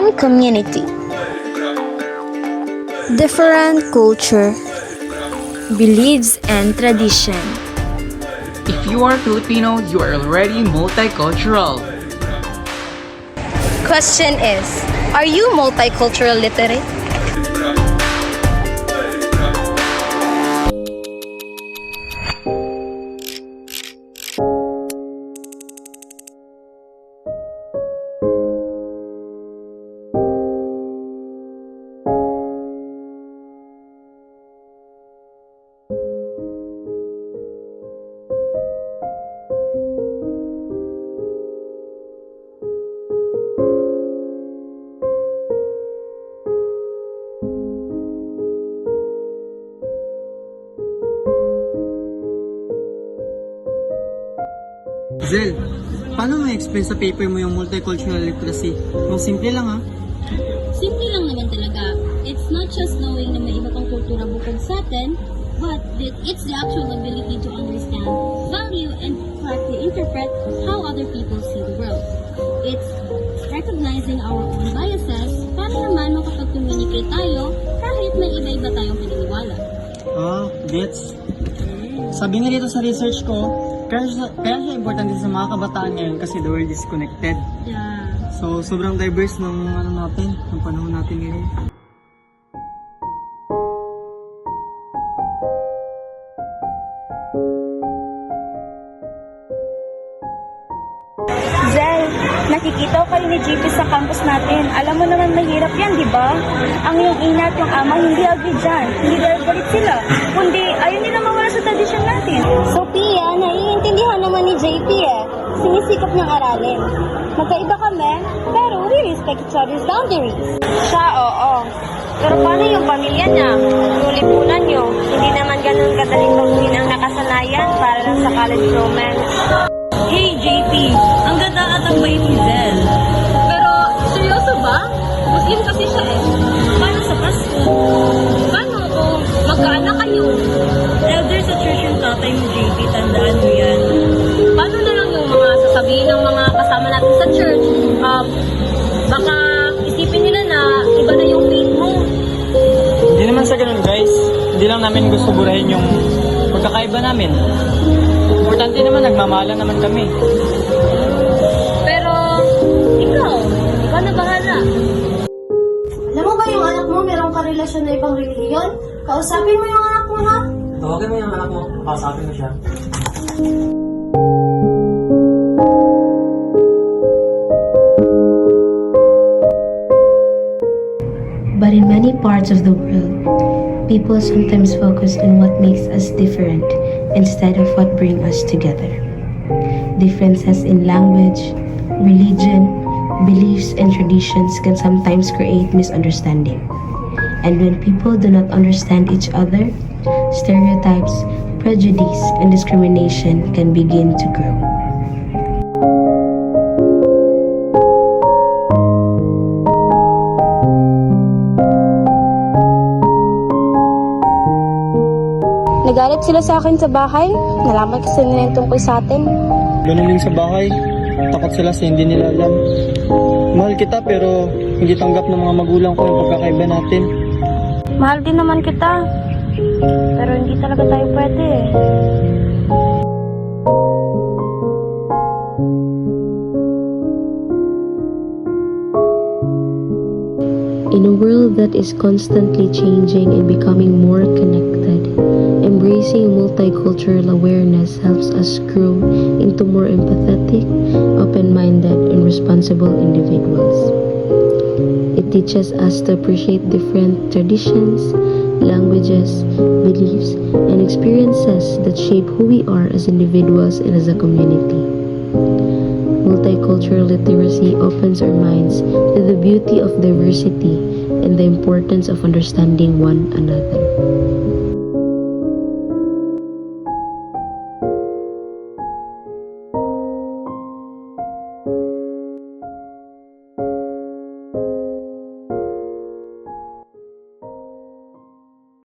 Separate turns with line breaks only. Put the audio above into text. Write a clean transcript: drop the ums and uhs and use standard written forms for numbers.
same community. Different culture, beliefs, and tradition.
If you are Filipino, you are already multicultural.
Question is, are you multicultural literate?
Zel, paano mo explain sa paper mo yung multicultural literacy? Kung simple lang ha.
Simple lang naman talaga. It's not just knowing na may iba pang kultura bukod sa atin, but it's the actual ability to understand, value, and correctly interpret how other people see the world. It's recognizing our own biases para naman makapag-communicate tayo kahit may iba-iba tayong paniniwala.
Gets. Sabi nga dito sa research ko, kaya siya importante sa mga kabataan ngayon kasi the world is connected.
Yeah.
So, sobrang diverse ng ng panahon natin ngayon.
Zel, nakikita ko kayo ni JP sa campus natin. Alam mo naman mahirap yan, di ba? Ang iyong ina at yung ama hindi agree dyan. Hindi dahil galit sila. Kundi ayaw nila mawala sa tradisyon natin.
Sophia, naiintindihan naman ni JP Sinisikap niyang aralin. Magkaiba kami, pero we respect each other's boundaries.
Siya, oo. Pero paano yung pamilya niya? Yung lipunan niyo, hindi naman ganun kadaling baguhin ang nakasanayan para lang sa college romance.
Hey JP, ang ganda at ang bait ni Zel. Pero seryoso ba? Muslim kasi siya Paano sa Pasko? Paano kung magkaanak kayo? Elder sa church yung tatay mo JP, tandaan mo yan. Paano na lang yung mga sasabihin ng mga kasama natin sa church? Baka isipin nila na iba na yung faith mo.
Hindi naman sa ganun guys. Hindi lang namin gusto burahin yung pagkakaiba namin. Importante naman, nagmamahalan naman kami.
Pero ikaw na bahala.
Alam mo ba yung anak mo merong karelasyon na ibang relihiyon? Kausapin mo yung anak mo ha?
Tawagin mo yung anak mo, pasapin mo siya.
But in many parts of the world, people sometimes focus on what makes us different instead of what brings us together. Differences in language, religion, beliefs, and traditions can sometimes create misunderstanding. And when people do not understand each other, stereotypes, prejudice, and discrimination can begin to grow.
Nagalit sila sa akin sa bahay. Nalaman kasi nila yung tungkol sa atin.
Ganun din sa bahay. Takot sila sa hindi nila alam. Mahal kita pero hindi tanggap ng mga magulang ko yung pagkakaiba natin.
Mahal din naman kita. Pero hindi talaga tayo pwede
In a world that is constantly changing and becoming more connected, embracing multicultural awareness helps us grow into more empathetic, open-minded, and responsible individuals. It teaches us to appreciate different traditions, languages, beliefs, and experiences that shape who we are as individuals and as a community. Multicultural literacy opens our minds to the beauty of diversity and the importance of understanding one another.